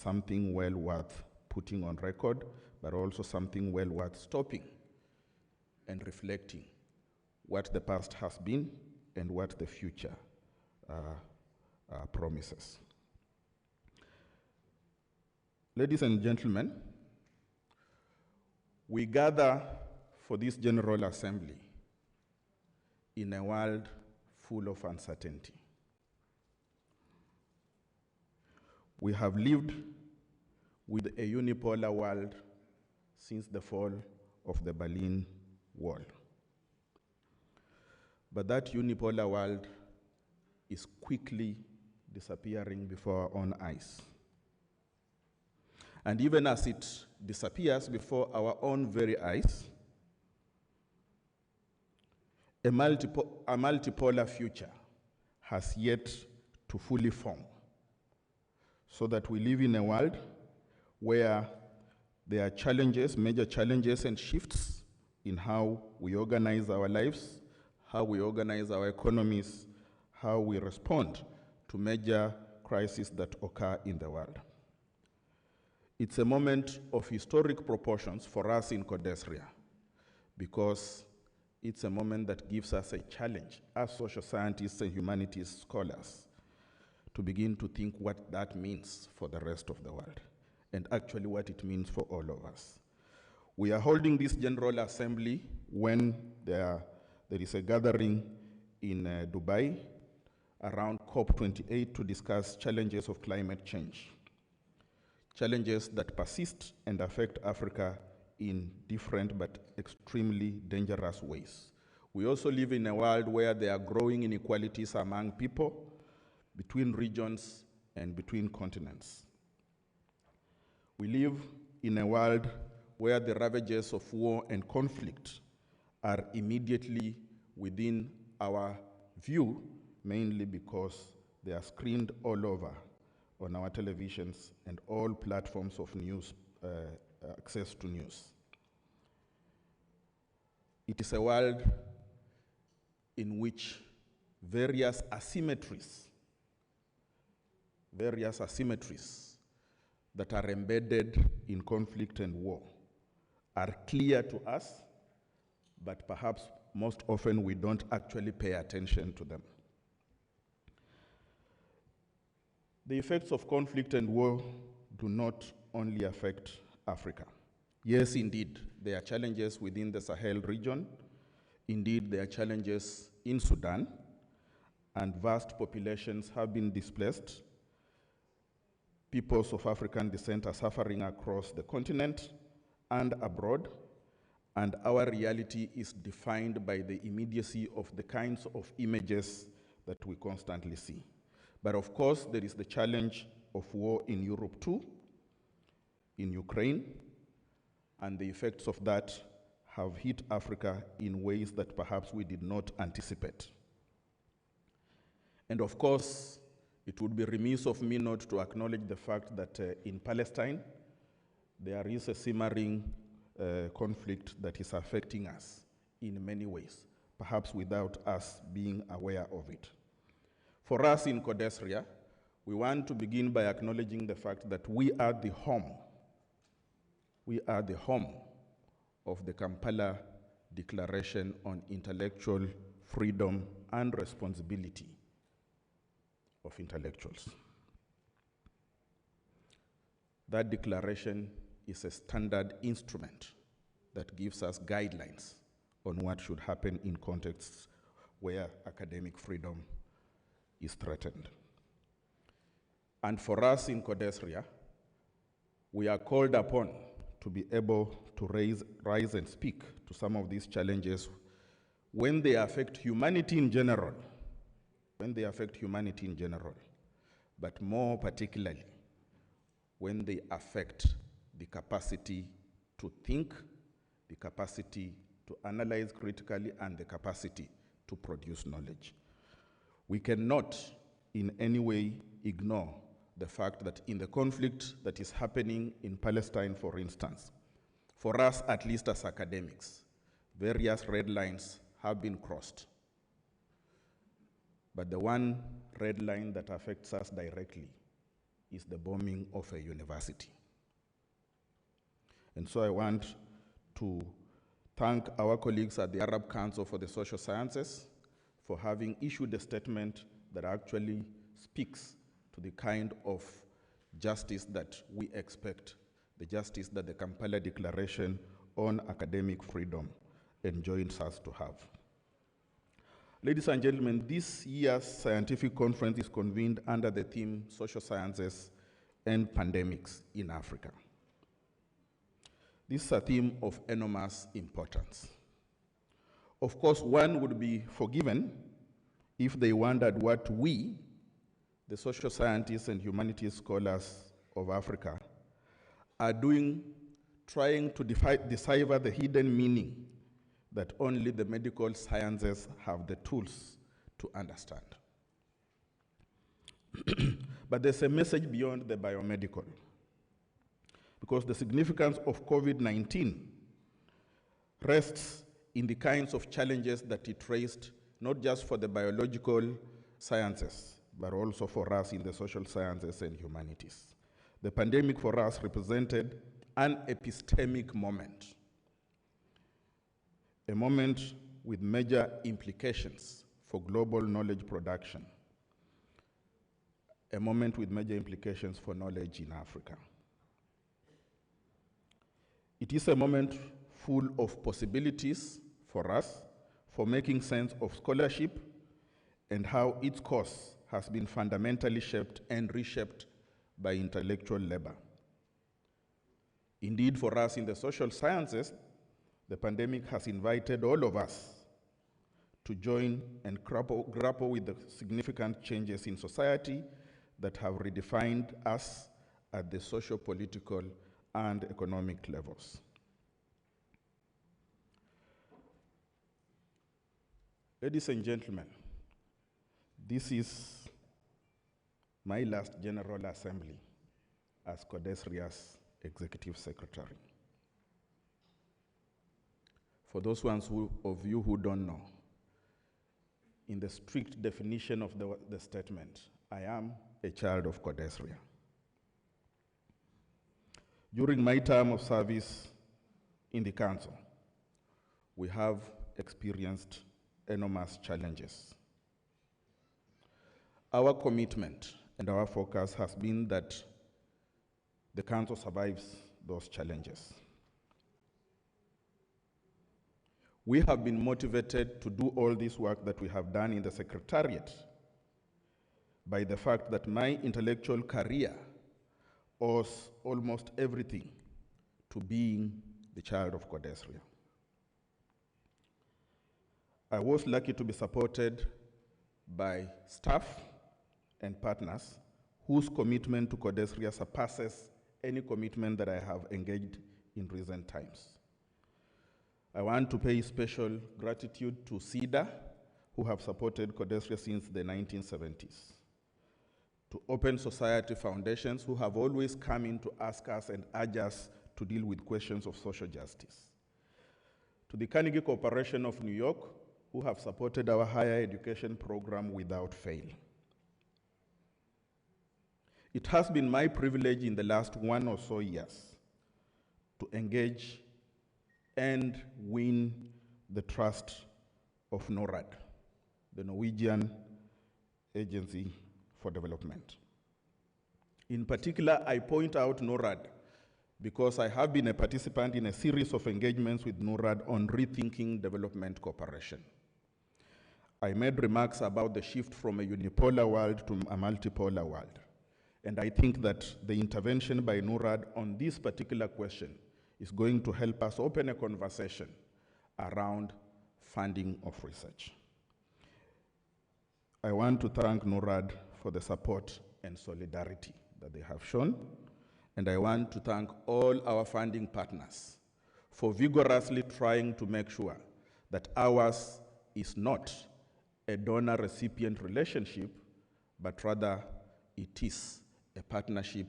something well worth putting on record, but also something well worth stopping and reflecting what the past has been and what the future promises. Ladies and gentlemen, we gather for this General Assembly in a world full of uncertainty. We have lived with a unipolar world since the fall of the Berlin Wall. But that unipolar world is quickly disappearing before our own eyes. And even as it disappears before our own very eyes, a multipolar future has yet to fully form, so that we live in a world where there are challenges, major challenges and shifts in how we organize our lives, how we organize our economies, how we respond to major crises that occur in the world. It's a moment of historic proportions for us in CODESRIA, because it's a moment that gives us a challenge as social scientists and humanities scholars to begin to think what that means for the rest of the world, and actually what it means for all of us. We are holding this General Assembly when there is a gathering in Dubai around COP28 to discuss challenges of climate change, challenges that persist and affect Africa in different but extremely dangerous ways. We also live in a world where there are growing inequalities among people, between regions, and between continents. We live in a world where the ravages of war and conflict are immediately within our view, mainly because they are screened all over on our televisions and all platforms of news, access to news. It is a world in which various asymmetries that are embedded in conflict and war are clear to us, but perhaps most often we don't actually pay attention to them. The effects of conflict and war do not only affect Africa. Yes, indeed, there are challenges within the Sahel region. Indeed, there are challenges in Sudan, and vast populations have been displaced. Peoples of African descent are suffering across the continent and abroad, and our reality is defined by the immediacy of the kinds of images that we constantly see. But of course, there is the challenge of war in Europe too, in Ukraine, and the effects of that have hit Africa in ways that perhaps we did not anticipate. And of course, it would be remiss of me not to acknowledge the fact that in Palestine, there is a simmering conflict that is affecting us in many ways, perhaps without us being aware of it. For us in CODESRIA, we want to begin by acknowledging the fact that we are the home of the Kampala Declaration on Intellectual Freedom and Responsibility of Intellectuals. That declaration is a standard instrument that gives us guidelines on what should happen in contexts where academic freedom is threatened. And for us in CODESRIA, we are called upon to be able to rise and speak to some of these challenges when they affect humanity in general, but more particularly when they affect the capacity to think, the capacity to analyze critically, and the capacity to produce knowledge. We cannot in any way ignore the fact that in the conflict that is happening in Palestine, for instance, for us, at least as academics, various red lines have been crossed. But the one red line that affects us directly is the bombing of a university. And so I want to thank our colleagues at the Arab Council for the Social Sciences for having issued a statement that actually speaks to the kind of justice that we expect, the justice that the Kampala Declaration on Academic Freedom enjoins us to have. Ladies and gentlemen, this year's scientific conference is convened under the theme Social Sciences and Pandemics in Africa. This is a theme of enormous importance. Of course, one would be forgiven if they wondered what we, the social scientists and humanities scholars of Africa, are doing, trying to decipher the hidden meaning that only the medical sciences have the tools to understand. But there's a message beyond the biomedical, because the significance of COVID-19 rests in the kinds of challenges that it raised, not just for the biological sciences, but also for us in the social sciences and humanities. The pandemic for us represented an epistemic moment, a moment with major implications for global knowledge production, a moment with major implications for knowledge in Africa. It is a moment full of possibilities for us for making sense of scholarship and how its course has been fundamentally shaped and reshaped by intellectual labor. Indeed, for us in the social sciences, the pandemic has invited all of us to join and grapple with the significant changes in society that have redefined us at the socio-political and economic levels. Ladies and gentlemen, this is my last General Assembly as CODESRIA's Executive Secretary. For those of you who don't know, in the strict definition of the statement, I am a child of CODESRIA. During my term of service in the Council, we have experienced enormous challenges. Our commitment and our focus has been that the Council survives those challenges. We have been motivated to do all this work that we have done in the Secretariat by the fact that my intellectual career owes almost everything to being the child of CODESRIA. I was lucky to be supported by staff and partners whose commitment to CODESRIA surpasses any commitment that I have engaged in recent times. I want to pay special gratitude to CEDA, who have supported CODESRIA since the 1970s. To Open Society Foundations, who have always come in to ask us and urge us to deal with questions of social justice. To the Carnegie Corporation of New York, who have supported our higher education program without fail. It has been my privilege in the last 1 or so years to engage and win the trust of NORAD, the Norwegian Agency for Development. In particular, I point out NORAD because I have been a participant in a series of engagements with NORAD on rethinking development cooperation. I made remarks about the shift from a unipolar world to a multipolar world. And I think that the intervention by NORAD on this particular question is going to help us open a conversation around funding of research. I want to thank NORAD for the support and solidarity that they have shown, and I want to thank all our funding partners for vigorously trying to make sure that ours is not a donor-recipient relationship, but rather it is a partnership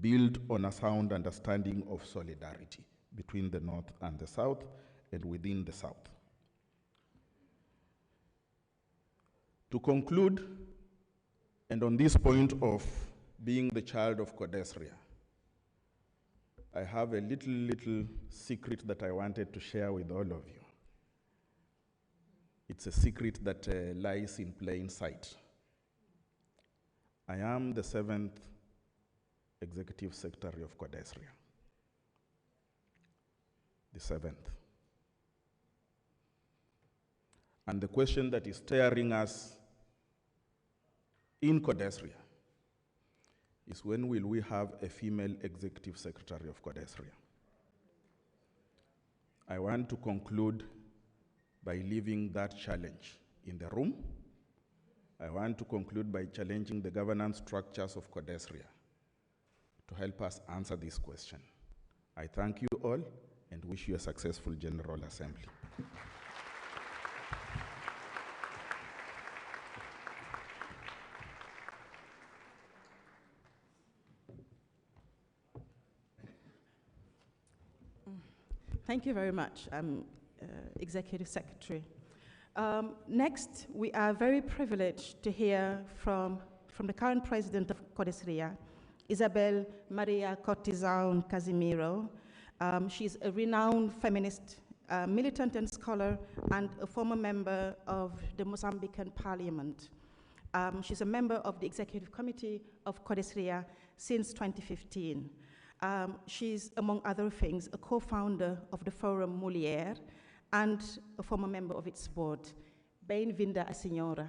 built on a sound understanding of solidarity between the North and the South and within the South. To conclude, and on this point of being the child of CODESRIA, I have a little secret that I wanted to share with all of you. It's a secret that lies in plain sight. I am the 7th Executive Secretary of CODESRIA. The 7th. And the question that is staring us in CODESRIA is, when will we have a female Executive Secretary of CODESRIA? I want to conclude by leaving that challenge in the room. I want to conclude by challenging the governance structures of CODESRIA to help us answer this question. I thank you all and wish you a successful General Assembly. Thank you very much, Executive Secretary. Next, we are very privileged to hear from the current President of CODESRIA, Isabel Maria Cortesão Casimiro. She's a renowned feminist, militant and scholar, and a former member of the Mozambican Parliament. She's a member of the Executive Committee of CODESRIA since 2015. She's, among other things, a co-founder of the Forum Mulher and a former member of its board. Bem-vinda a senhora.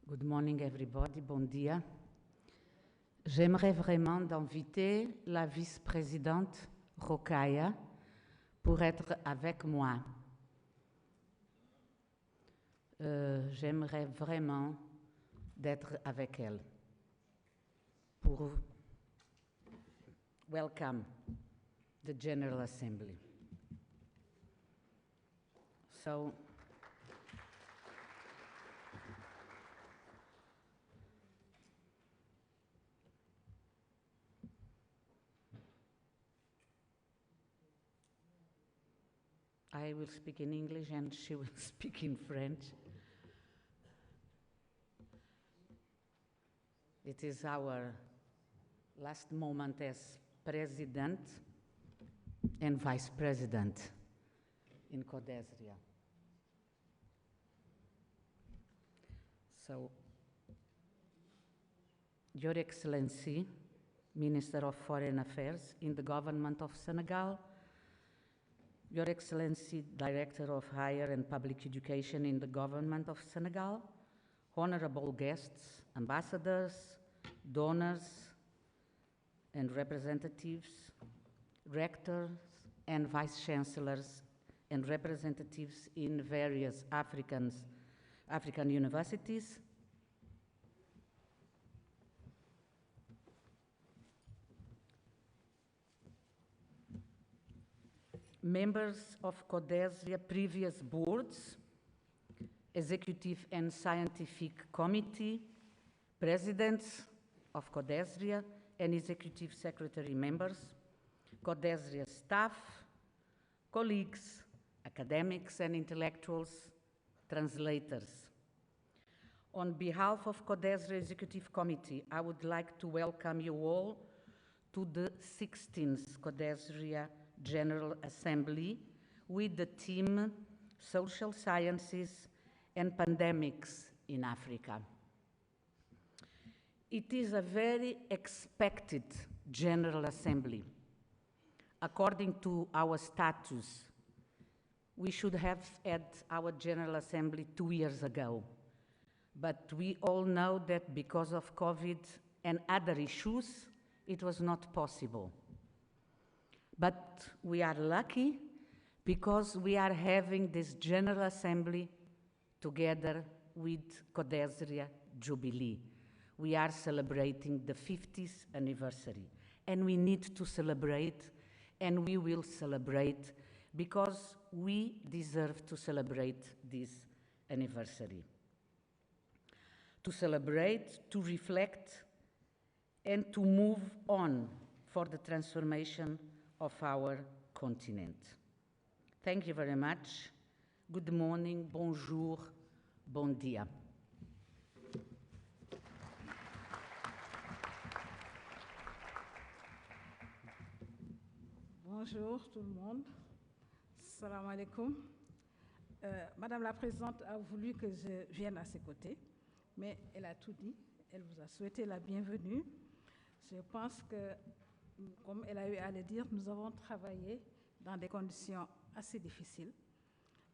Good morning, everybody. Bon dia. J'aimerais vraiment d'inviter la vice-présidente Rokhaya pour être avec moi. J'aimerais vraiment d'être avec elle pour welcome the General Assembly. So, I will speak in English and she will speak in French. It is our last moment as President and Vice President in CODESRIA. So, Your Excellency, Minister of Foreign Affairs in the Government of Senegal, Your Excellency, Director of Higher and Public Education in the Government of Senegal, honorable guests, ambassadors, donors, and representatives, rectors and vice-chancellors, and representatives in various African universities, members of CODESRIA previous boards, Executive and Scientific Committee, presidents of CODESRIA and Executive Secretary members, CODESRIA staff, colleagues, academics and intellectuals, translators. On behalf of CODESRIA Executive Committee, I would like to welcome you all to the 16th CODESRIA General Assembly with the theme Social Sciences and Pandemics in Africa. It is a very expected General Assembly. According to our status, we should have had our General Assembly 2 years ago. But we all know that because of COVID and other issues, it was not possible. But we are lucky because we are having this General Assembly together with CODESRIA Jubilee. We are celebrating the 50th anniversary, and we need to celebrate, and we will celebrate because we deserve to celebrate this anniversary. To celebrate, to reflect, and to move on for the transformation of our continent. Thank you very much. Good morning, bonjour, bon dia. Bonjour tout le monde. Salam alaikum. Madame la Présidente a voulu que je vienne à ses côtés, mais elle a tout dit. Elle vous a souhaité la bienvenue. Je pense que, comme elle a eu à le dire, nous avons travaillé dans des conditions assez difficiles.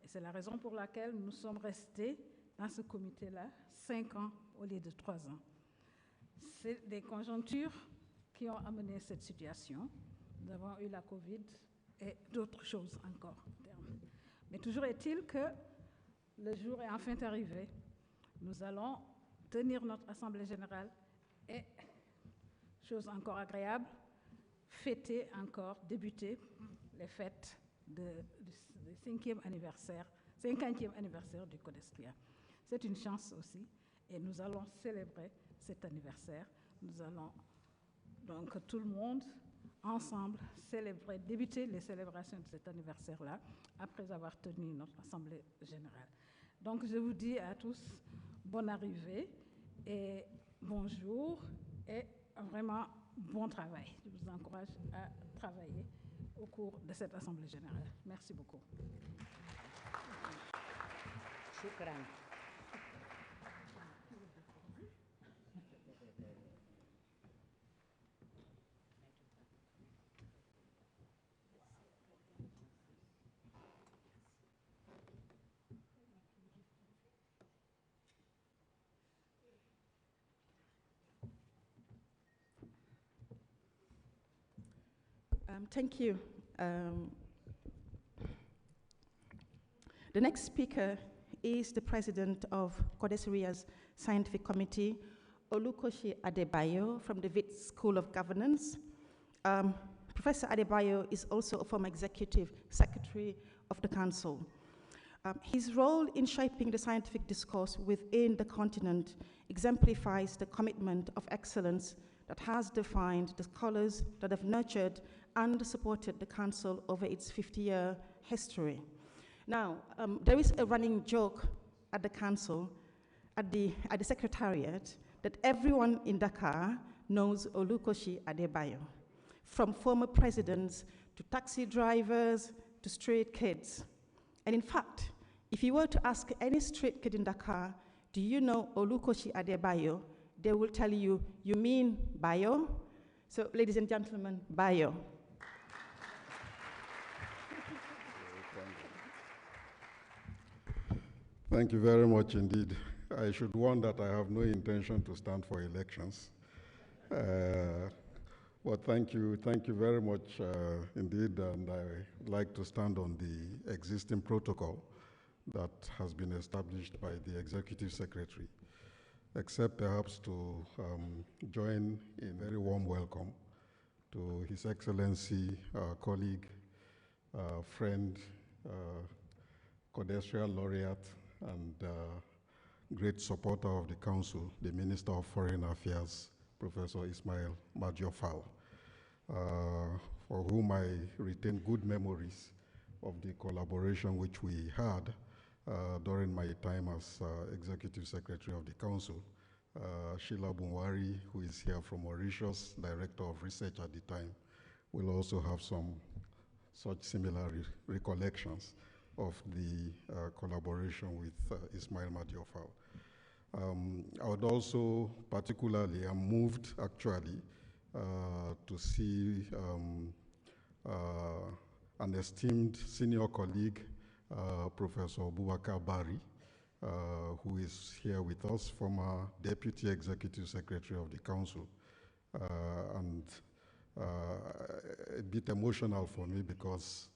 Et c'est la raison pour laquelle nous sommes restés dans ce comité-là 5 ans au lieu de 3 ans. C'est des conjonctures qui ont amené cette situation. Nous avons eu la Covid et d'autres choses encore. Mais toujours est-il que le jour est enfin arrivé. Nous allons tenir notre Assemblée générale et, chose encore agréable, fêter encore, débuter les fêtes du 50e anniversaire du CODESRIA. C'est une chance aussi et nous allons célébrer cet anniversaire. Nous allons donc tout le monde ensemble célébrer, débuter les célébrations de cet anniversaire-là après avoir tenu notre Assemblée générale. Donc je vous dis à tous bonne arrivée et bonjour et vraiment bon travail. Je vous encourage à travailler au cours de cette Assemblée générale. Merci beaucoup. Shukran. Thank you. The next speaker is the president of CODESRIA's Scientific Committee, Adebayo from the Wits School of Governance. Professor Adebayo is also a former executive secretary of the council. His role in shaping the scientific discourse within the continent exemplifies the commitment of excellence that has defined the scholars that have nurtured and supported the council over its 50-year history. Now, there is a running joke at the council, at the secretariat, that everyone in Dakar knows Adebayo, from former presidents to taxi drivers to street kids. And in fact, if you were to ask any street kid in Dakar, do you know Adebayo, they will tell you, you mean Bayo? So, ladies and gentlemen, Bayo. Thank you very much indeed. I should warn that I have no intention to stand for elections. But thank you very much indeed, and I would like to stand on the existing protocol that has been established by the Executive Secretary, except perhaps to join in a very warm welcome to His Excellency, colleague, friend, CODESRIA laureate, and great supporter of the Council, the Minister of Foreign Affairs, Professor Ismaïla Madior FALL, for whom I retain good memories of the collaboration which we had during my time as Executive Secretary of the Council. Sheila Bunwari, who is here from Mauritius, Director of Research at the time, will also have some such similar recollections of the collaboration with Ismaïla Madior FALL. I would also particularly, I'm moved actually to see an esteemed senior colleague, Professor Boubacar Bari, who is here with us, former Deputy Executive Secretary of the Council, and a bit emotional for me because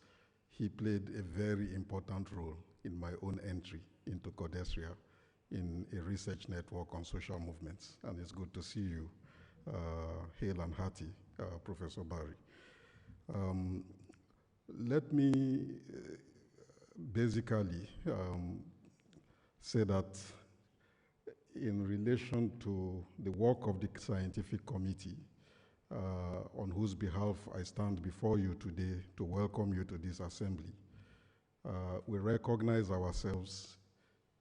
he played a very important role in my own entry into CODESRIA in a research network on social movements. And it's good to see you, hale and hearty, Professor Bari. Let me basically say that in relation to the work of the scientific committee, on whose behalf I stand before you today to welcome you to this assembly. We recognize ourselves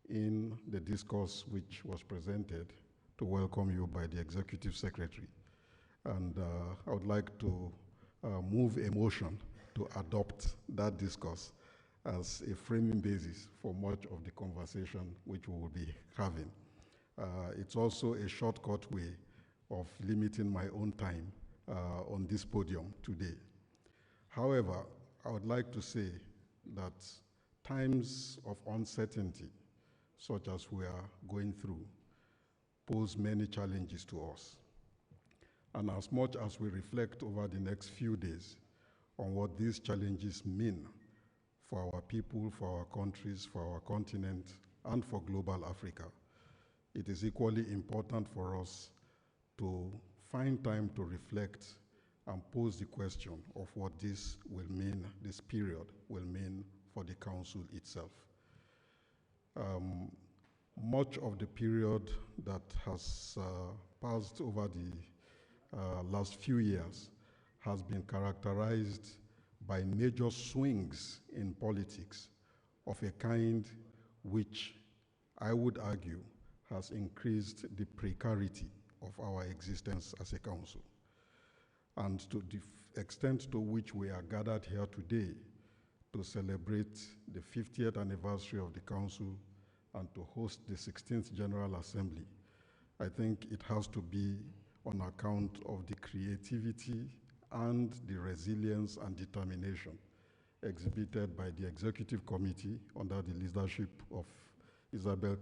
in the discourse which was presented to welcome you by the Executive Secretary. And I would like to move a motion to adopt that discourse as a framing basis for much of the conversation which we will be having. It's also a shortcut way of limiting my own time on this podium today. However, I would like to say that times of uncertainty, such as we are going through, pose many challenges to us. And as much as we reflect over the next few days on what these challenges mean for our people, for our countries, for our continent, and for global Africa, it is equally important for us to find time to reflect and pose the question of what this will mean, this period will mean for the Council itself. Much of the period that has passed over the last few years has been characterized by major swings in politics of a kind which I would argue has increased the precarity of our existence as a council. And to the extent to which we are gathered here today to celebrate the 50th anniversary of the council and to host the 16th General Assembly, I think it has to be on account of the creativity and the resilience and determination exhibited by the Executive Committee under the leadership of Isabel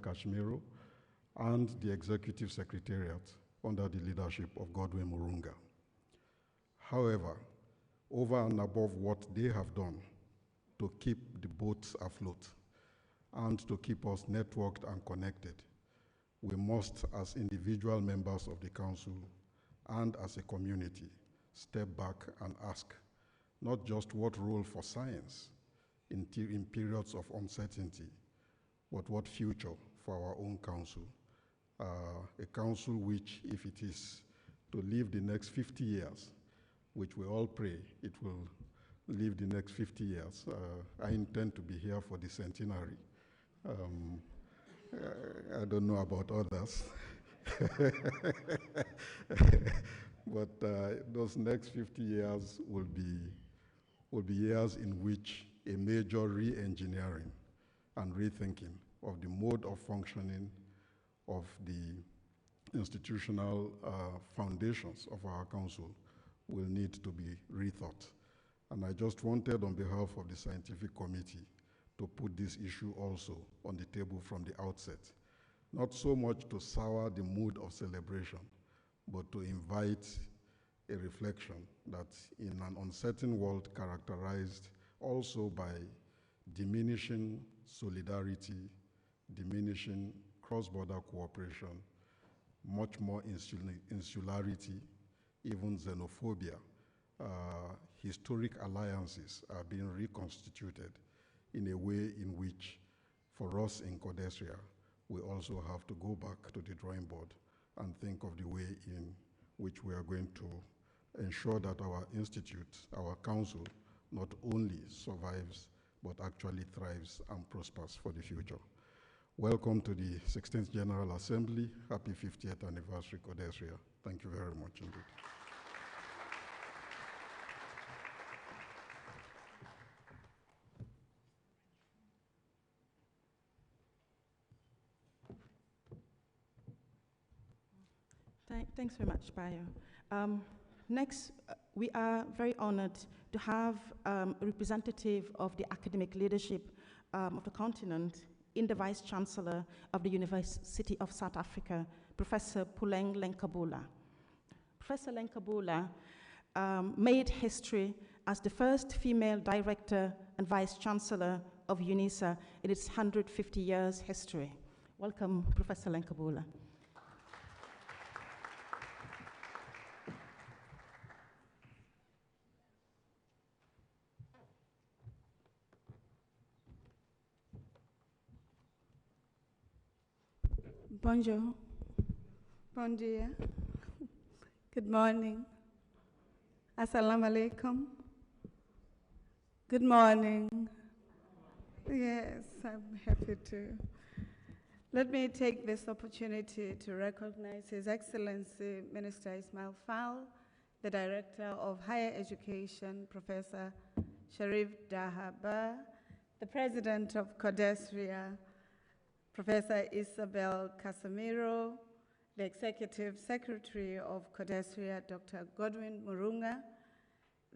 and the Executive Secretariat under the leadership of Godwin Murunga. However, over and above what they have done to keep the boats afloat and to keep us networked and connected, we must, as individual members of the Council and as a community, step back and ask not just what role for science in periods of uncertainty, but what future for our own Council. A Council which, if it is to live the next 50 years, which we all pray it will live the next 50 years, I intend to be here for the centenary. I don't know about others. But those next 50 years will be years in which a major re-engineering and rethinking of the mode of functioning of the institutional foundations of our council will need to be rethought. And I just wanted, on behalf of the scientific committee, to put this issue also on the table from the outset. Not so much to sour the mood of celebration, but to invite a reflection that in an uncertain world characterized also by diminishing solidarity, diminishing cross-border cooperation, much more insularity, even xenophobia, historic alliances are being reconstituted in a way in which, for us in CODESRIA, we also have to go back to the drawing board and think of the way in which we are going to ensure that our institute, our council, not only survives, but actually thrives and prospers for the future. Welcome to the 16th General Assembly. Happy 50th anniversary, CODESRIA. Thank you very much indeed. Thanks very much, Bayo. Next, we are very honored to have a representative of the academic leadership of the continent in the Vice Chancellor of the University of South Africa, Professor Puleng LenkaBula. Professor LenkaBula made history as the first female director and Vice Chancellor of UNISA in its 150 years history. Welcome, Professor LenkaBula. Bonjour. Bon dia. Good morning. Assalamu alaikum. Good morning. Yes, I'm happy to. Let me take this opportunity to recognize His Excellency Minister Ismaïla FALL, the Director of Higher Education, Professor Sharif Dahaba, the President of CODESRIA, Professor Isabel Casimiro, the Executive Secretary of CODESRIA, Dr. Godwin Murunga,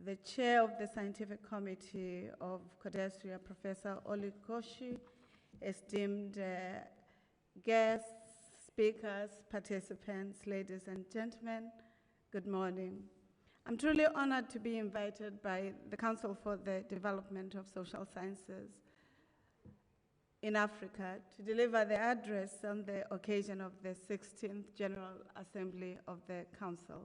the Chair of the Scientific Committee of CODESRIA, Professor Olukoshi, esteemed guests, speakers, participants, ladies and gentlemen, good morning. I'm truly honored to be invited by the Council for the Development of Social Sciences in Africa to deliver the address on the occasion of the 16th General Assembly of the Council.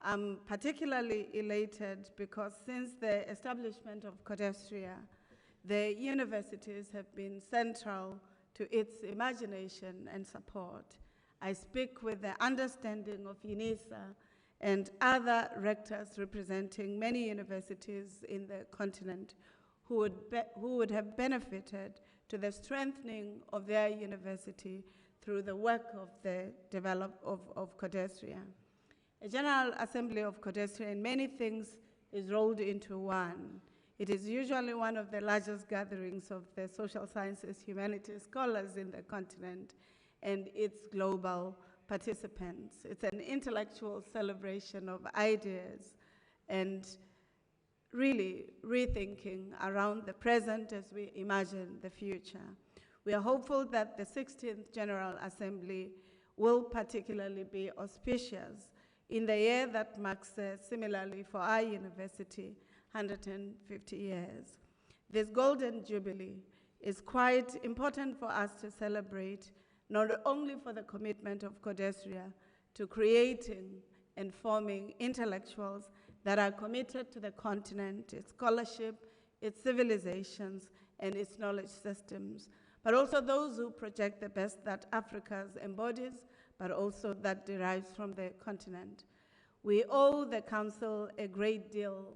I'm particularly elated because since the establishment of CODESRIA, the universities have been central to its imagination and support. I speak with the understanding of UNISA and other rectors representing many universities in the continent who would have benefited to the strengthening of their university through the work of the of CODESRIA. A General Assembly of CODESRIA in many things is rolled into one. It is usually one of the largest gatherings of the social sciences, humanities scholars in the continent and its global participants. It's an intellectual celebration of ideas and really rethinking around the present as we imagine the future. We are hopeful that the 16th General Assembly will particularly be auspicious in the year that marks, similarly for our university, 150 years. This Golden Jubilee is quite important for us to celebrate, not only for the commitment of CODESRIA to creating and forming intellectuals that are committed to the continent, its scholarship, its civilizations, and its knowledge systems, but also those who project the best that Africa embodies, but also that derives from the continent. We owe the Council a great deal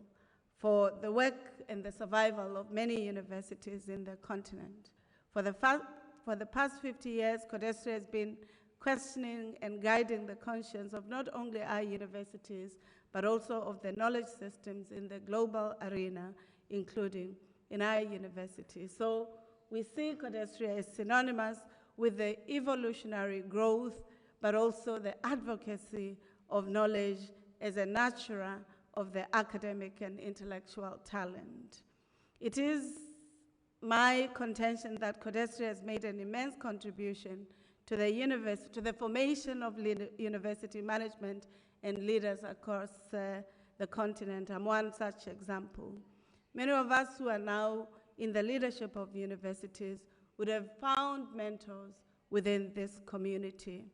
for the work and the survival of many universities in the continent. For the past 50 years, CODESRIA has been questioning and guiding the conscience of not only our universities, but also of the knowledge systems in the global arena, including in our universities. So we see CODESRIA as synonymous with the evolutionary growth, but also the advocacy of knowledge as a nurturer of the academic and intellectual talent. It is my contention that CODESRIA has made an immense contribution to the formation of university management and leaders across the continent. I'm one such example. Many of us who are now in the leadership of universities would have found mentors within this community.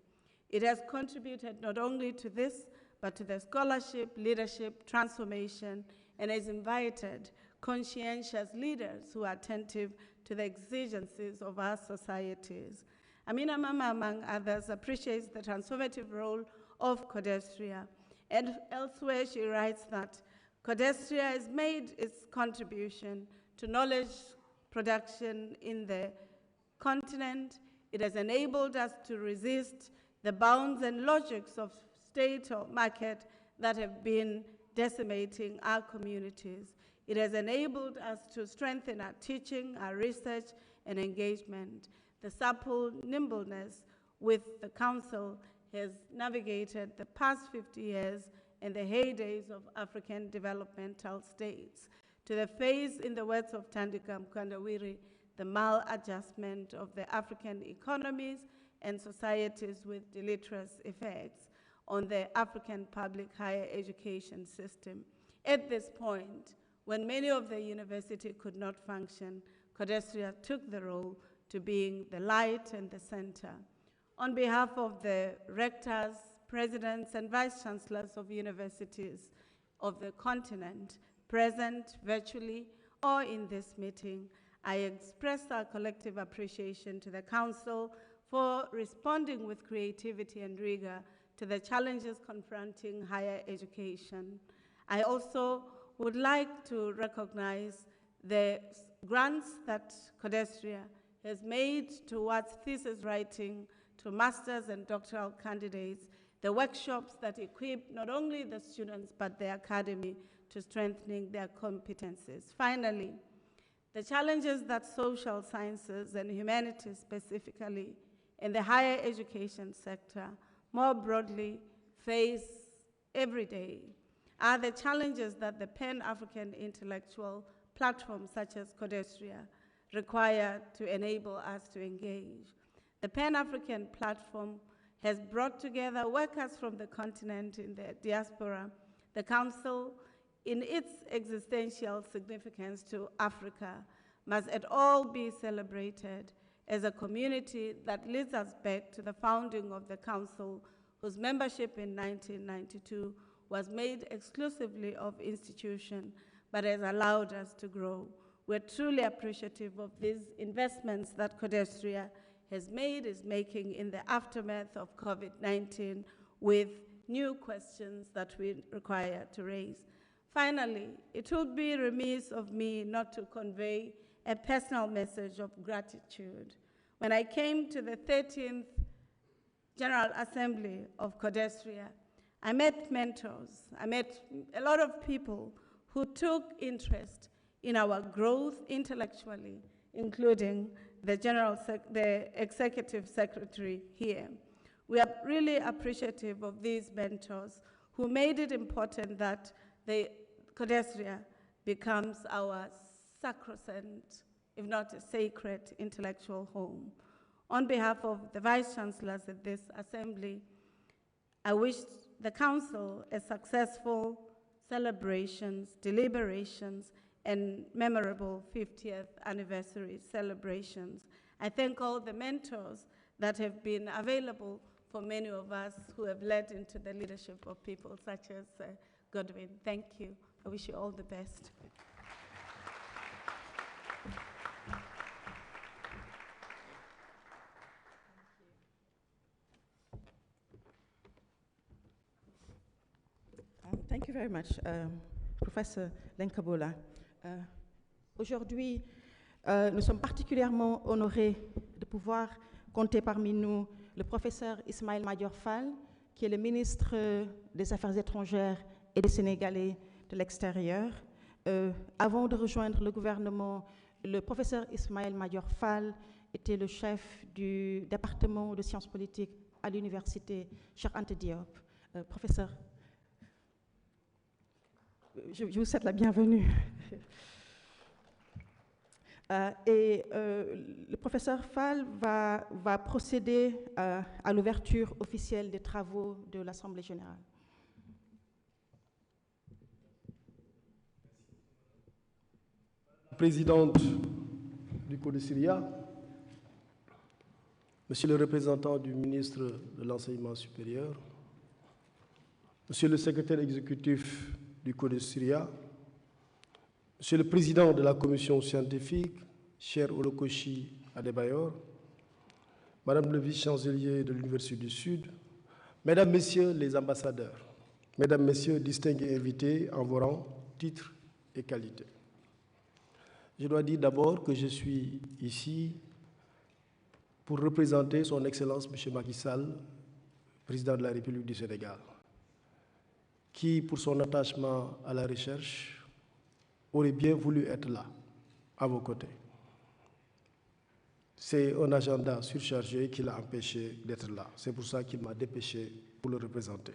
It has contributed not only to this, but to the scholarship, leadership, transformation, and has invited conscientious leaders who are attentive to the exigencies of our societies. Amina Mama, among others, appreciates the transformative role of CODESRIA, and elsewhere she writes that CODESRIA has made its contribution to knowledge production in the continent. It has enabled us to resist the bounds and logics of state or market that have been decimating our communities. It has enabled us to strengthen our teaching, our research, and engagement. The supple nimbleness with the Council has navigated the past 50 years and the heydays of African developmental states to the phase, in the words of Thandika Mkandawiri, the maladjustment of the African economies and societies with deleterious effects on the African public higher education system. At this point, when many of the university could not function, CODESRIA took the role to being the light and the center. On behalf of the rectors, presidents, and vice chancellors of universities of the continent, present virtually or in this meeting, I express our collective appreciation to the Council for responding with creativity and rigor to the challenges confronting higher education. I also would like to recognize the grants that CODESRIA has made towards thesis writing to master's and doctoral candidates, the workshops that equip not only the students but the academy to strengthening their competencies. Finally, the challenges that social sciences and humanities specifically in the higher education sector more broadly face every day are the challenges that the Pan-African intellectual platforms such as CODESRIA require to enable us to engage. The Pan-African platform has brought together workers from the continent in the diaspora. The Council, in its existential significance to Africa, must at all be celebrated as a community that leads us back to the founding of the Council, whose membership in 1992 was made exclusively of institution, but has allowed us to grow. We're truly appreciative of these investments that CODESRIA is making in the aftermath of COVID-19 with new questions that we require to raise. Finally, it would be remiss of me not to convey a personal message of gratitude. When I came to the 13th General Assembly of CODESRIA, I met mentors. I met a lot of people who took interest in our growth intellectually, including the Executive Secretary here. We are really appreciative of these mentors who made it important that the CODESRIA becomes our sacrosanct, if not a sacred, intellectual home. On behalf of the Vice Chancellors at this Assembly, I wish the Council a successful celebrations, deliberations, and memorable 50th anniversary celebrations. I thank all the mentors that have been available for many of us who have led into the leadership of people such as Godwin. Thank you. I wish you all the best. Thank you very much, Professor LenkaBula. Aujourd'hui, nous sommes particulièrement honorés de pouvoir compter parmi nous le professeur Ismaïla Madior FALL, qui est le ministre des Affaires étrangères et des Sénégalais de l'extérieur. Avant de rejoindre le gouvernement, le professeur Ismaïla Madior FALL était le chef du département de sciences politiques à l'université Cheikh Anta Diop. Professeur, je vous souhaite la bienvenue. Le professeur FALL va procéder à l'ouverture officielle des travaux de l'Assemblée générale. Présidente du CODESRIA, Monsieur le représentant du ministre de l'Enseignement supérieur, Monsieur le secrétaire exécutif du CODESRIA, Monsieur le président de la commission scientifique, cher Olukoshi Adebayo, Madame le vice-chancelier de l'Université du Sud, Mesdames, Messieurs les ambassadeurs, Mesdames, Messieurs distingués invités en vos rangs, titres et qualités. Je dois dire d'abord que je suis ici pour représenter son Excellence M. Macky Sall, président de la République du Sénégal, qui, pour son attachement à la recherche, aurait bien voulu être là, à vos côtés. C'est un agenda surchargé qui l'a empêché d'être là. C'est pour ça qu'il m'a dépêché pour le représenter.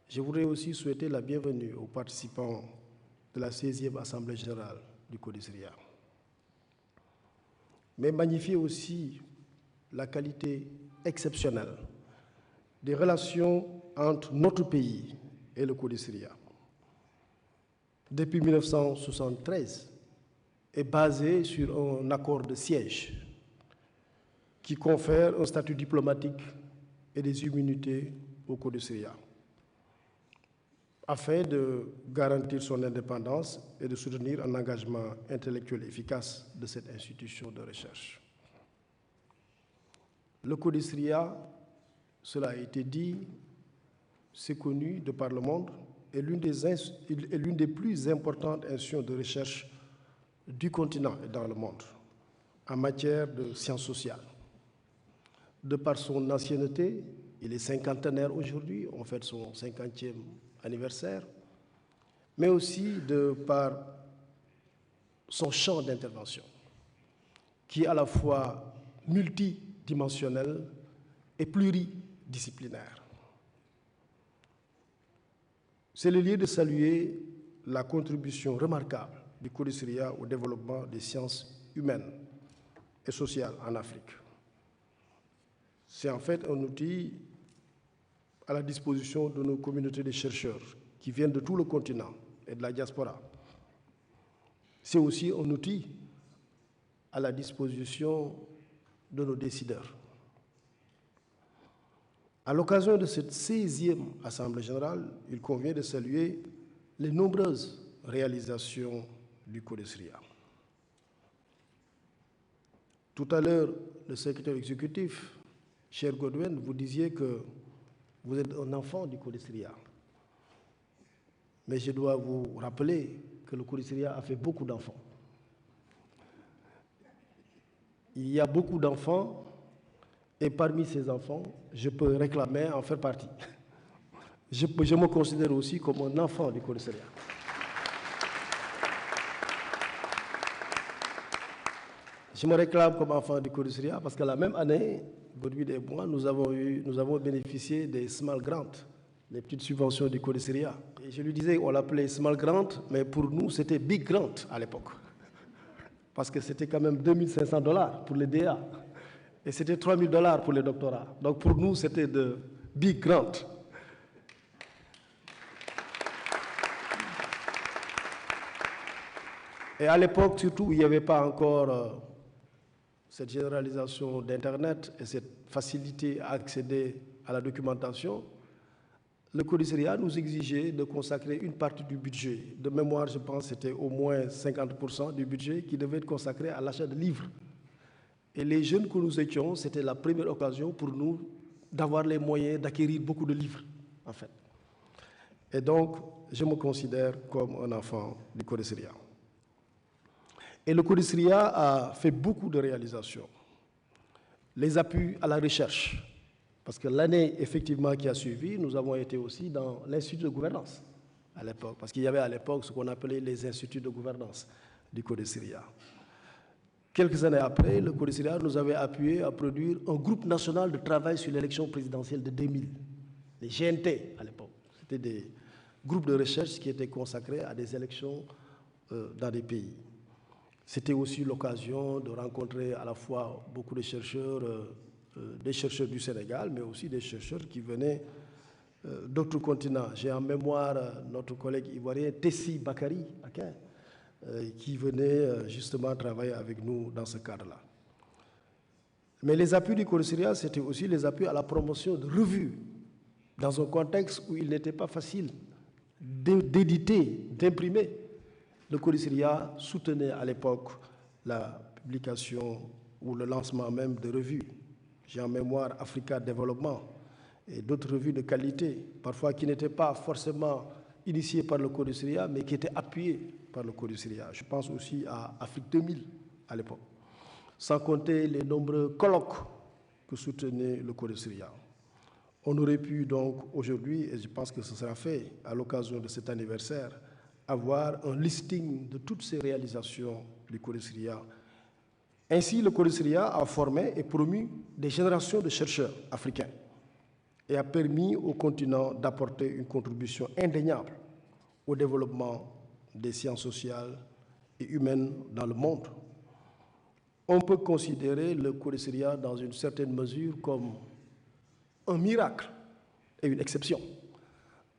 Je voudrais aussi souhaiter la bienvenue aux participants de la 16e Assemblée générale du CODESRIA, mais magnifier aussi la qualité exceptionnelle des relations entre notre pays et le CODESRIA. Depuis 1973, est basé sur un accord de siège qui confère un statut diplomatique et des immunités au CODESRIA, afin de garantir son indépendance et de soutenir un engagement intellectuel efficace de cette institution de recherche. Le CODESRIA, cela a été dit, c'est connu de par le monde, est l'une des plus importantes institutions de recherche du continent et dans le monde en matière de sciences sociales. De par son ancienneté, il est cinquantenaire aujourd'hui, on fête son 50e anniversaire, mais aussi de par son champ d'intervention, qui est à la fois multidimensionnel et pluridisciplinaire. C'est le lieu de saluer la contribution remarquable du CODESRIA au développement des sciences humaines et sociales en Afrique. C'est en fait un outil à la disposition de nos communautés de chercheurs qui viennent de tout le continent et de la diaspora. C'est aussi un outil à la disposition de nos décideurs. À l'occasion de cette 16e Assemblée générale, il convient de saluer les nombreuses réalisations du CODESRIA. Tout à l'heure, le secrétaire exécutif, cher Godwin, vous disiez que vous êtes un enfant du CODESRIA. Mais je dois vous rappeler que le CODESRIA a fait beaucoup d'enfants. Il y a beaucoup d'enfants, et parmi ces enfants, je peux réclamer en faire partie. Je me considère aussi comme un enfant du CODESRIA. Je me réclame comme enfant du CODESRIA parce que la même année, Godwin et moi, nous avons bénéficié des Small Grants, les petites subventions du CODESRIA. Et je lui disais, on l'appelait Small Grant, mais pour nous, c'était Big Grant à l'époque. Parce que c'était quand même $2500 pour les DA. Et c'était $3000 pour les doctorats. Donc pour nous, c'était de Big Grant. Et à l'époque, surtout, il n'y avait pas encore cette généralisation d'Internet et cette facilité à accéder à la documentation. Le CODESRIA nous exigeait de consacrer une partie du budget. De mémoire, je pense que c'était au moins 50% du budget qui devait être consacré à l'achat de livres. Et les jeunes que nous étions, c'était la première occasion pour nous d'avoir les moyens d'acquérir beaucoup de livres, en fait. Et donc, je me considère comme un enfant du CODESRIA. Et le CODESRIA a fait beaucoup de réalisations. Les appuis à la recherche, parce que l'année effectivement qui a suivi, nous avons été aussi dans l'Institut de gouvernance à l'époque, parce qu'il y avait à l'époque ce qu'on appelait les instituts de gouvernance du CODESRIA. Quelques années après, le CODESRIA nous avait appuyé à produire un groupe national de travail sur l'élection présidentielle de 2000, les GNT à l'époque. C'était des groupes de recherche qui étaient consacrés à des élections dans des pays. C'était aussi l'occasion de rencontrer à la fois beaucoup de chercheurs, des chercheurs du Sénégal, mais aussi des chercheurs qui venaient d'autres continents. J'ai en mémoire notre collègue ivoirien Tessi Bakary, qui venait justement travailler avec nous dans ce cadre-là. Mais les appuis du CODESRIA, c'était aussi les appuis à la promotion de revues, dans un contexte où il n'était pas facile d'éditer, d'imprimer. Le CODESRIA soutenait à l'époque la publication ou le lancement même de revues. J'ai en mémoire Africa Développement et d'autres revues de qualité, parfois qui n'étaient pas forcément initiées par le CODESRIA, mais qui étaient appuyées par le CODESRIA. Je pense aussi à Afrique 2000 à l'époque, sans compter les nombreux colloques que soutenait le CODESRIA. On aurait pu donc aujourd'hui, et je pense que ce sera fait à l'occasion de cet anniversaire, avoir un listing de toutes ces réalisations du CODESRIA. Ainsi, le CODESRIA a formé et promu des générations de chercheurs africains et a permis au continent d'apporter une contribution indéniable au développement des sciences sociales et humaines dans le monde. On peut considérer le CODESRIA dans une certaine mesure comme un miracle et une exception.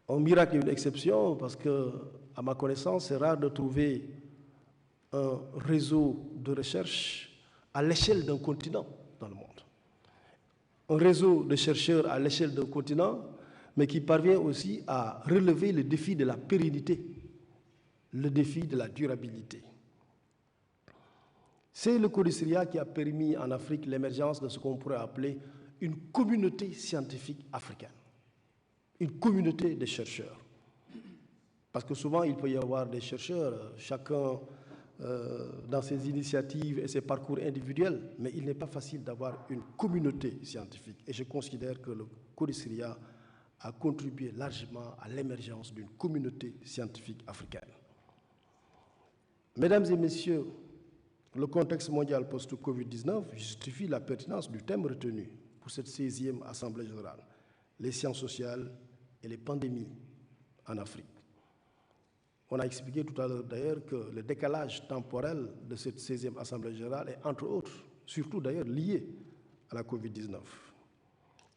Un miracle et une exception parce que, à ma connaissance, c'est rare de trouver un réseau de recherche à l'échelle d'un continent dans le monde. Un réseau de chercheurs à l'échelle d'un continent, mais qui parvient aussi à relever le défi de la pérennité, le défi de la durabilité. C'est le CODESRIA qui a permis en Afrique l'émergence de ce qu'on pourrait appeler une communauté scientifique africaine, une communauté de chercheurs. Parce que souvent, il peut y avoir des chercheurs, chacun dans ses initiatives et ses parcours individuels, mais il n'est pas facile d'avoir une communauté scientifique. Et je considère que le CODESRIA a contribué largement à l'émergence d'une communauté scientifique africaine. Mesdames et messieurs, le contexte mondial post-Covid-19 justifie la pertinence du thème retenu pour cette 16e Assemblée générale, les sciences sociales et les pandémies en Afrique. On a expliqué tout à l'heure d'ailleurs que le décalage temporel de cette 16e Assemblée générale est entre autres, surtout d'ailleurs lié à la Covid-19.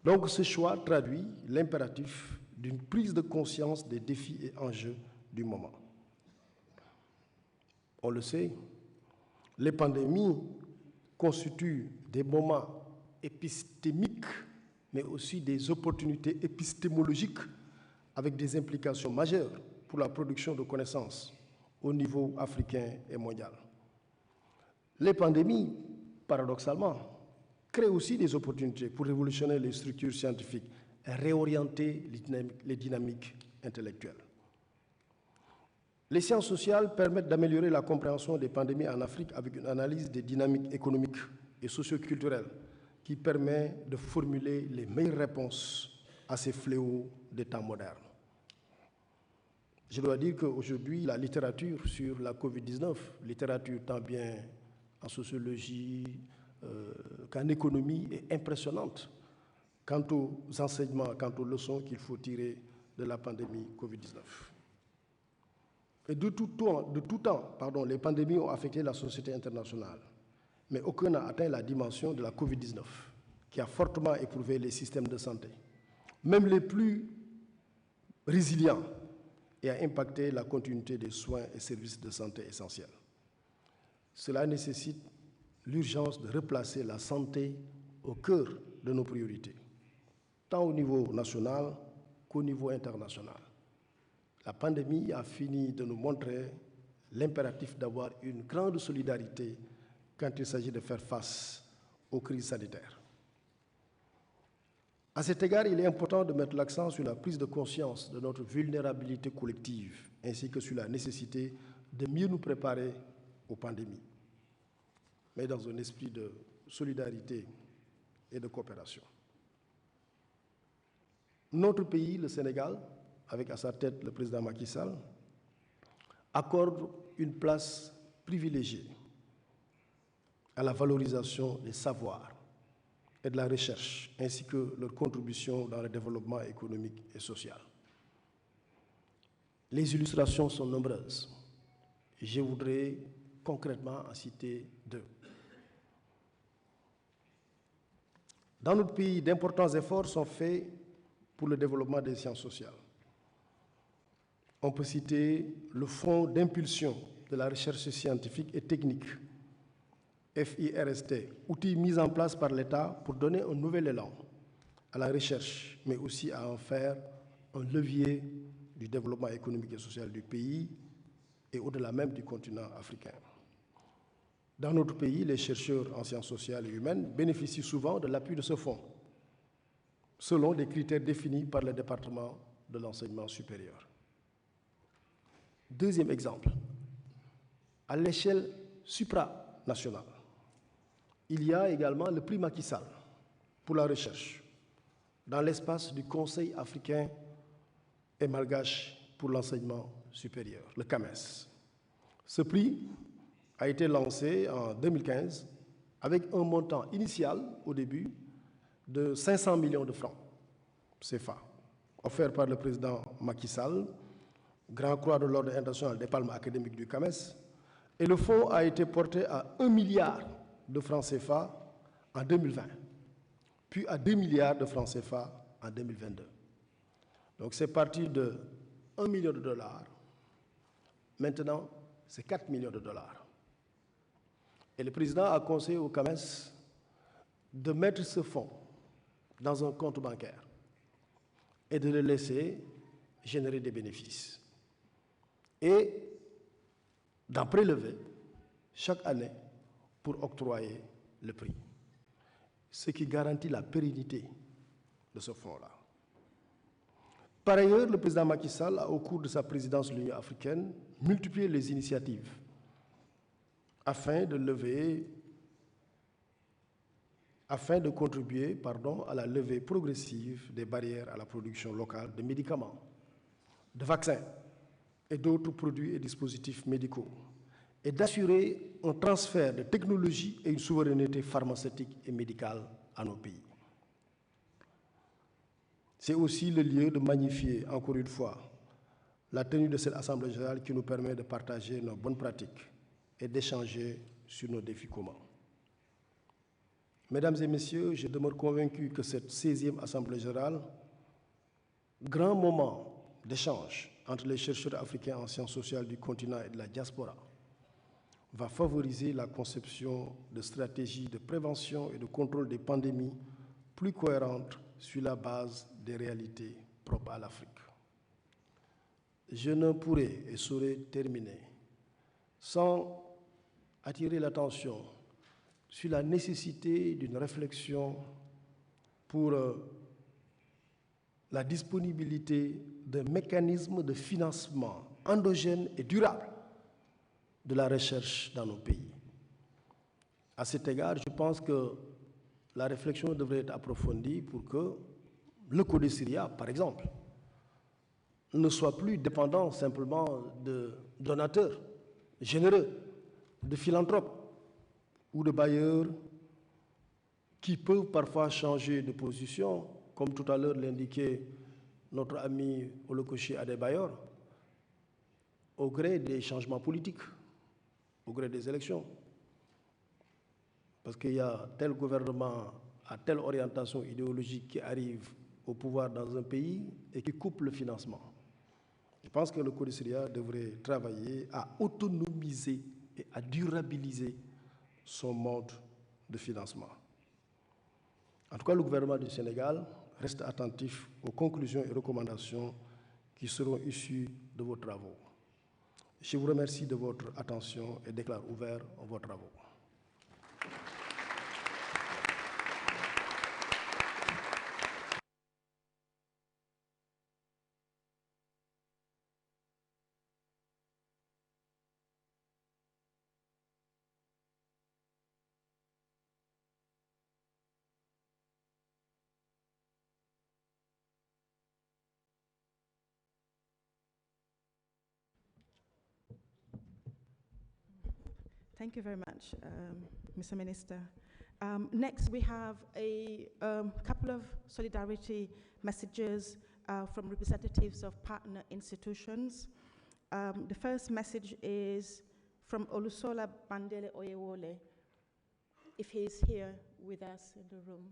Donc ce choix traduit l'impératif d'une prise de conscience des défis et enjeux du moment. On le sait, les pandémies constituent des moments épistémiques, mais aussi des opportunités épistémologiques avec des implications majeures pour la production de connaissances au niveau africain et mondial. Les pandémies, paradoxalement, créent aussi des opportunités pour révolutionner les structures scientifiques et réorienter les dynamiques intellectuelles. Les sciences sociales permettent d'améliorer la compréhension des pandémies en Afrique avec une analyse des dynamiques économiques et socio-culturelles qui permet de formuler les meilleures réponses à ces fléaux des temps modernes. Je dois dire qu'aujourd'hui, la littérature sur la COVID-19, littérature tant bien en sociologie qu'en économie, est impressionnante quant aux enseignements, quant aux leçons qu'il faut tirer de la pandémie COVID-19. Et de tout temps, les pandémies ont affecté la société internationale, mais aucun n'a atteint la dimension de la COVID-19, qui a fortement éprouvé les systèmes de santé, même les plus résilients, et a impacté la continuité des soins et services de santé essentiels. Cela nécessite l'urgence de replacer la santé au cœur de nos priorités, tant au niveau national qu'au niveau international. La pandémie a fini de nous montrer l'impératif d'avoir une grande solidarité quand il s'agit de faire face aux crises sanitaires. À cet égard, il est important de mettre l'accent sur la prise de conscience de notre vulnérabilité collective, ainsi que sur la nécessité de mieux nous préparer aux pandémies, mais dans un esprit de solidarité et de coopération. Notre pays, le Sénégal, avec à sa tête le président Macky Sall, accorde une place privilégiée à la valorisation des savoirs et de la recherche, ainsi que leur contribution dans le développement économique et social. Les illustrations sont nombreuses. Je voudrais concrètement en citer deux. Dans notre pays, d'importants efforts sont faits pour le développement des sciences sociales. On peut citer le Fonds d'impulsion de la recherche scientifique et technique, FIRST, outil mis en place par l'État pour donner un nouvel élan à la recherche, mais aussi à en faire un levier du développement économique et social du pays et au-delà même du continent africain. Dans notre pays, les chercheurs en sciences sociales et humaines bénéficient souvent de l'appui de ce fonds, selon des critères définis par le département de l'enseignement supérieur. Deuxième exemple, à l'échelle supranationale, il y a également le prix Macky Sall pour la recherche dans l'espace du Conseil africain et malgache pour l'enseignement supérieur, le CAMES. Ce prix a été lancé en 2015 avec un montant initial au début de 500 millions de francs CFA, offert par le président Macky Sall, Grand Croix de l'Ordre international des palmes académiques du CAMES, et le fonds a été porté à 1 milliard de francs CFA en 2020, puis à 2 milliards de francs CFA en 2022. Donc c'est parti de 1 million de dollars, maintenant c'est 4 millions de dollars. Et le président a conseillé au CAMES de mettre ce fonds dans un compte bancaire et de le laisser générer des bénéfices. Et d'en prélever chaque année pour octroyer le prix, ce qui garantit la pérennité de ce fonds-là. Par ailleurs, le président Macky Sall a, au cours de sa présidence de l'Union africaine, multiplié les initiatives afin de contribuer à la levée progressive des barrières à la production locale de médicaments, de vaccins et d'autres produits et dispositifs médicaux, et d'assurer un transfert de technologie et une souveraineté pharmaceutique et médicale à nos pays. C'est aussi le lieu de magnifier, encore une fois, la tenue de cette Assemblée générale qui nous permet de partager nos bonnes pratiques et d'échanger sur nos défis communs. Mesdames et messieurs, je demeure convaincu que cette 16e Assemblée générale, grand moment d'échange entre les chercheurs africains en sciences sociales du continent et de la diaspora, va favoriser la conception de stratégies de prévention et de contrôle des pandémies plus cohérentes sur la base des réalités propres à l'Afrique. Je ne pourrais et saurais terminer sans attirer l'attention sur la nécessité d'une réflexion pour la disponibilité d'un mécanisme de financement endogène et durable de la recherche dans nos pays. À cet égard, je pense que la réflexion devrait être approfondie pour que le CODESRIA, par exemple, ne soit plus dépendant simplement de donateurs généreux, de philanthropes ou de bailleurs qui peuvent parfois changer de position, comme tout à l'heure l'indiquait notre ami OlukoshiChair Adebayo, au gré des changements politiques, au gré des élections. Parce qu'il y a tel gouvernement à telle orientation idéologique qui arrive au pouvoir dans un pays et qui coupe le financement. Je pense que le CODESRIA devrait travailler à autonomiser et à durabiliser son mode de financement. En tout cas, le gouvernement du Sénégal reste attentif aux conclusions et recommandations qui seront issues de vos travaux. Je vous remercie de votre attention et déclare ouvert vos travaux. Thank you very much, Mr. Minister. Next, we have a couple of solidarity messages from representatives of partner institutions. The first message is from Olusola Bandele Oyewole, if he is here with us in the room.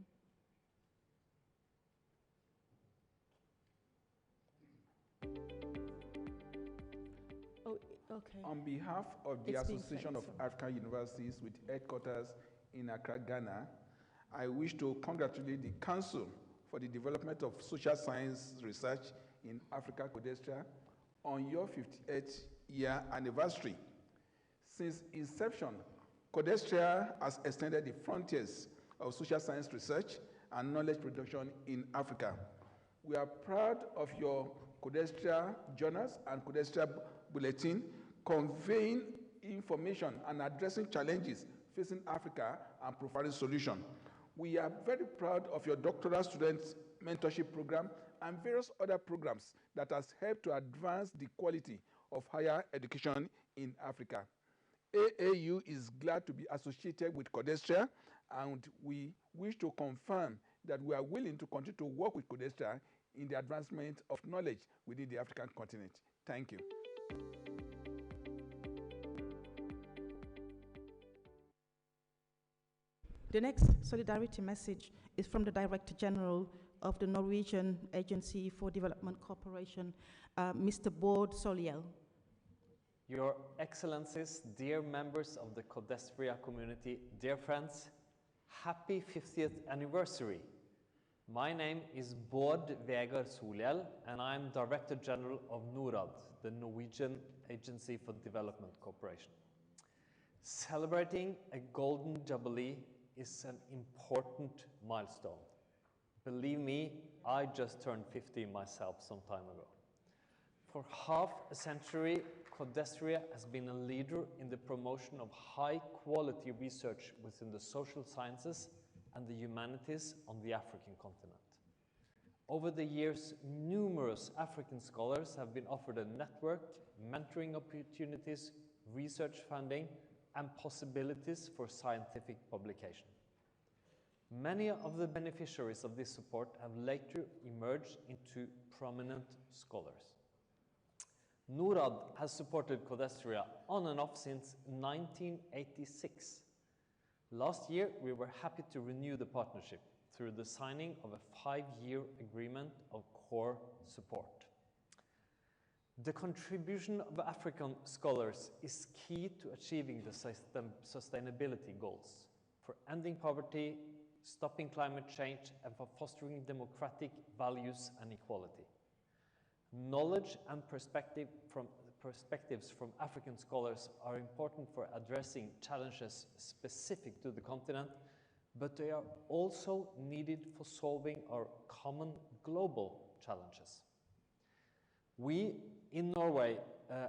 Okay. On behalf of the Association of African Universities with headquarters in Accra, Ghana, I wish to congratulate the Council for the Development of Social Science Research in Africa, CODESRIA, on your 58th year anniversary. Since inception, CODESRIA has extended the frontiers of social science research and knowledge production in Africa. We are proud of your CODESRIA journals and CODESRIA bulletin conveying information and addressing challenges facing Africa and providing solutions. We are very proud of your doctoral students mentorship program and various other programs that has helped to advance the quality of higher education in Africa. AAU is glad to be associated with CODESRIA, and we wish to confirm that we are willing to continue to work with CODESRIA in the advancement of knowledge within the African continent. Thank you. The next solidarity message is from the Director General of the Norwegian Agency for Development Cooperation, Mr. Bård Solhjell. Your Excellencies, dear members of the CODESRIA community, dear friends, happy 50th anniversary. My name is Bård Vegar Solhjell, and I'm Director General of NORAD, the Norwegian Agency for Development Cooperation. Celebrating a golden jubilee is an important milestone. Believe me, I just turned 50 myself some time ago. For half a century, CODESRIA has been a leader in the promotion of high-quality research within the social sciences and the humanities on the African continent. Over the years, numerous African scholars have been offered a network, mentoring opportunities, research funding, and possibilities for scientific publication. Many of the beneficiaries of this support have later emerged into prominent scholars. NORAD has supported CODESRIA on and off since 1986. Last year, we were happy to renew the partnership through the signing of a 5-year agreement of core support. The contribution of African scholars is key to achieving the sustainability goals for ending poverty, stopping climate change, and for fostering democratic values and equality. Knowledge and perspectives from African scholars are important for addressing challenges specific to the continent, but they are also needed for solving our common global challenges. We in Norway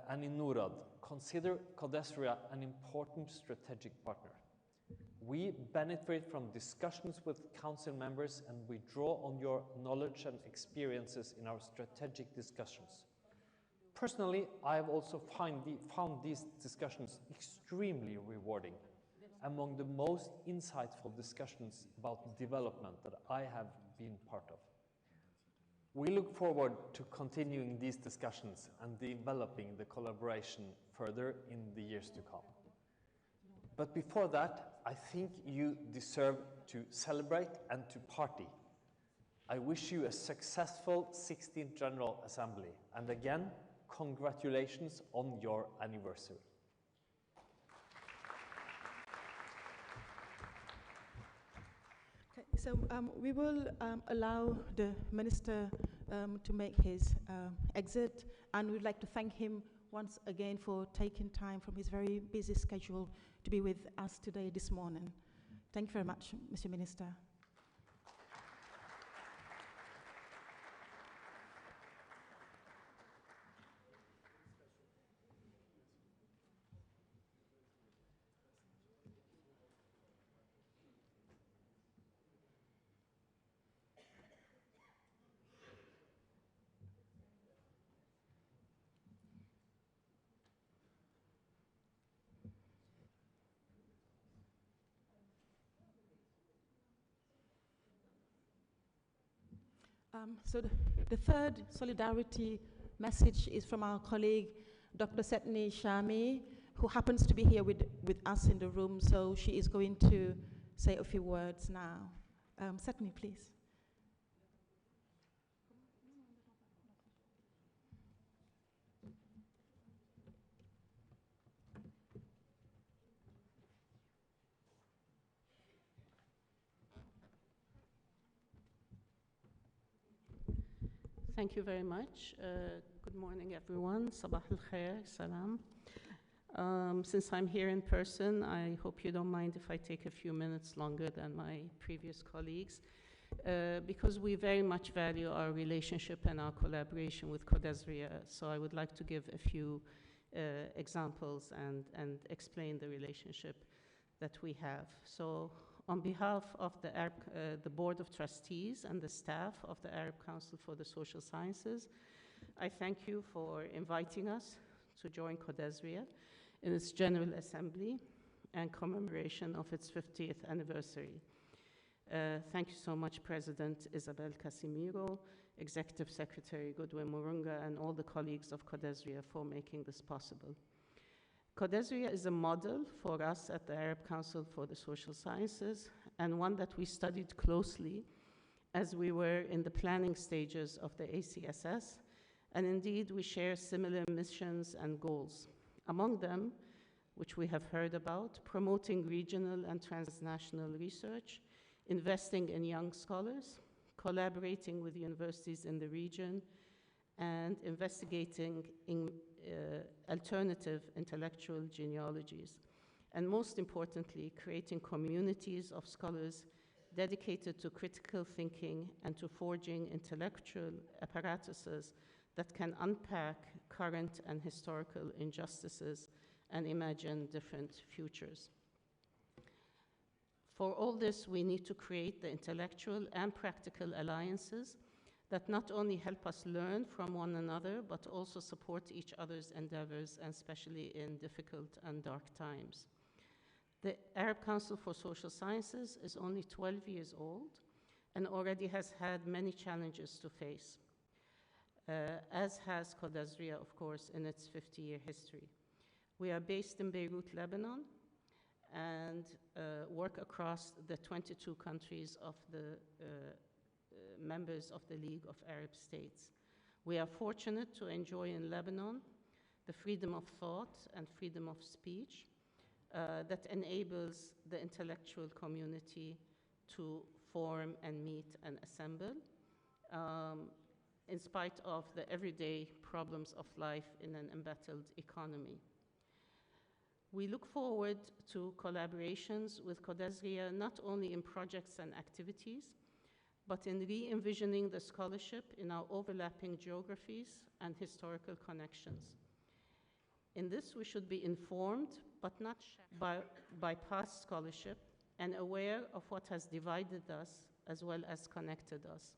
and in NORAD consider CODESRIA an important strategic partner. We benefit from discussions with council members, and we draw on your knowledge and experiences in our strategic discussions. Personally, I have also found these discussions extremely rewarding, among the most insightful discussions about development that I have been part of. We look forward to continuing these discussions and developing the collaboration further in the years to come. But before that, I think you deserve to celebrate and to party. I wish you a successful 16th General Assembly, and again, congratulations on your anniversary. Okay, so we will allow the Minister to make his exit, and we'd like to thank him once again for taking time from his very busy schedule to be with us today, this morning. Thank you very much, Mr. Minister. So the third solidarity message is from our colleague, Dr. Setni Shami, who happens to be here with us in the room, so she is going to say a few words now. Setni, please. Thank you very much. Good morning, everyone. Sabah al-khair, salam. Since I'm here in person, I hope you don't mind if I take a few minutes longer than my previous colleagues, because we very much value our relationship and our collaboration with CODESRIA. So I would like to give a few examples and explain the relationship that we have. So on behalf of the Board of Trustees and the staff of the Arab Council for the Social Sciences, I thank you for inviting us to join CODESRIA in its General Assembly and commemoration of its 50th anniversary. Thank you so much, President Isabel Casimiro, Executive Secretary Godwin Murunga, and all the colleagues of CODESRIA for making this possible. CODESRIA is a model for us at the Arab Council for the Social Sciences, and one that we studied closely as we were in the planning stages of the ACSS, and indeed we share similar missions and goals. Among them, which we have heard about, promoting regional and transnational research, investing in young scholars, collaborating with universities in the region, and investigating in alternative intellectual genealogies, and most importantly, creating communities of scholars dedicated to critical thinking and to forging intellectual apparatuses that can unpack current and historical injustices and imagine different futures. For all this, we need to create the intellectual and practical alliances that not only help us learn from one another, but also support each other's endeavors, and especially in difficult and dark times. The Arab Council for Social Sciences is only 12 years old and already has had many challenges to face, as has CODESRIA, of course, in its 50-year history. We are based in Beirut, Lebanon, and work across the 22 countries of the members of the League of Arab States. We are fortunate to enjoy in Lebanon the freedom of thought and freedom of speech that enables the intellectual community to form and meet and assemble in spite of the everyday problems of life in an embattled economy. We look forward to collaborations with CODESRIA not only in projects and activities, but in re-envisioning the scholarship in our overlapping geographies and historical connections. In this, we should be informed, but not by past scholarship, and aware of what has divided us as well as connected us.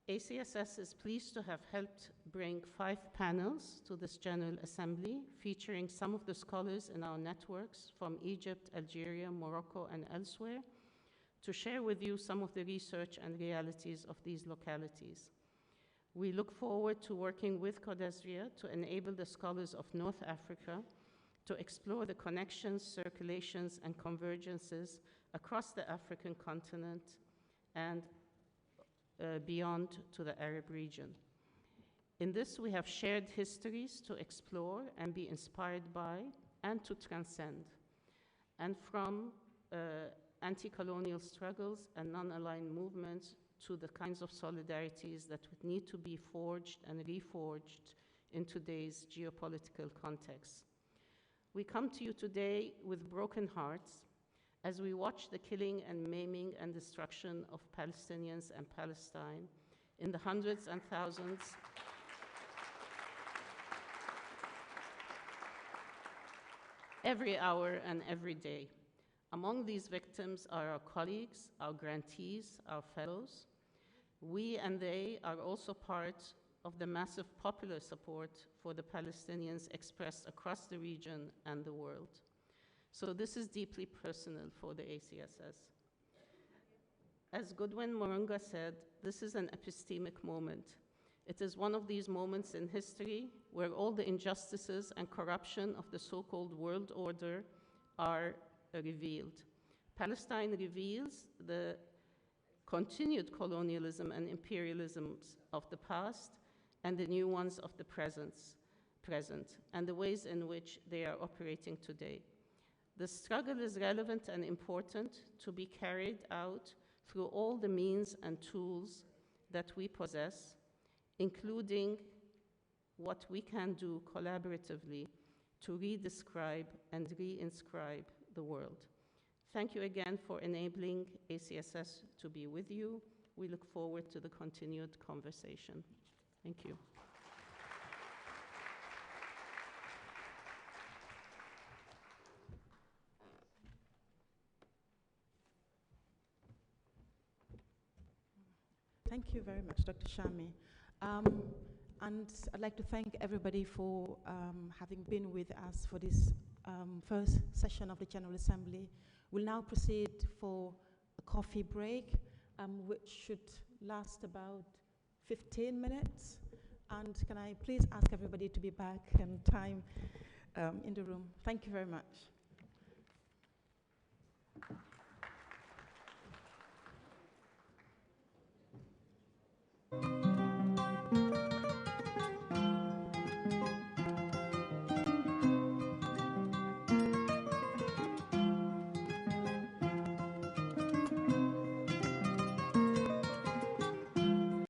ACSS is pleased to have helped bring 5 panels to this General Assembly, featuring some of the scholars in our networks from Egypt, Algeria, Morocco, and elsewhere, to share with you some of the research and realities of these localities. We look forward to working with CODESRIA to enable the scholars of North Africa to explore the connections, circulations, and convergences across the African continent and beyond to the Arab region. In this, we have shared histories to explore and be inspired by and to transcend, and from anti-colonial struggles and non-aligned movements to the kinds of solidarities that would need to be forged and reforged in today's geopolitical context. We come to you today with broken hearts as we watch the killing and maiming and destruction of Palestinians and Palestine in the hundreds and thousands every hour and every day. Among these victims are our colleagues, our grantees, our fellows. We and they are also part of the massive popular support for the Palestinians expressed across the region and the world. So this is deeply personal for the ACSS. As Godwin Murunga said, this is an epistemic moment. It is one of these moments in history where all the injustices and corruption of the so-called world order are revealed. Palestine reveals the continued colonialism and imperialisms of the past and the new ones of the present, and the ways in which they are operating today. The struggle is relevant and important to be carried out through all the means and tools that we possess, including what we can do collaboratively to redescribe and reinscribe the world. Thank you again for enabling ACSS to be with you. We look forward to the continued conversation. Thank you. Thank you very much, Dr. Shami. And I'd like to thank everybody for having been with us for this first session of the General Assembly. We'll now proceed for a coffee break, which should last about 15 minutes. And can I please ask everybody to be back in time in the room? Thank you very much.